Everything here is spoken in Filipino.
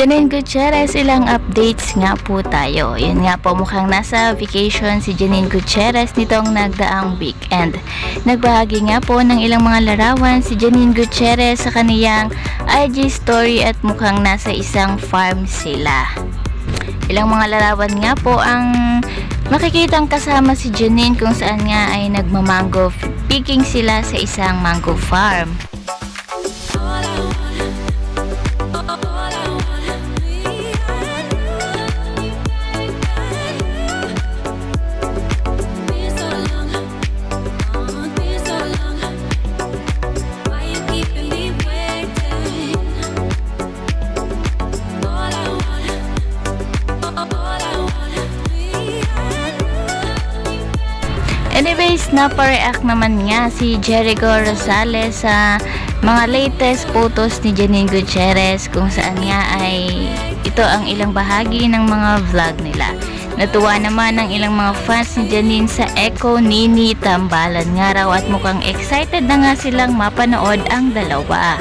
Janine Gutierrez, ilang updates nga po tayo. Yun nga po, mukhang nasa vacation si Janine Gutierrez nitong nagdaang weekend. Nagbahagi nga po ng ilang mga larawan si Janine Gutierrez sa kaniyang IG story at mukhang nasa isang farm sila. Ilang mga larawan nga po ang makikitang kasama si Janine kung saan nga ay nagmamango picking sila sa isang mango farm. Anyways, napareact naman nga si Jericho Rosales sa mga latest photos ni Janine Gutierrez kung saan nga ay ito ang ilang bahagi ng mga vlog nila. Natuwa naman ang ilang mga fans ni Janine sa Echo Nini Tambalan nga raw at mukhang excited na nga silang mapanood ang dalawa.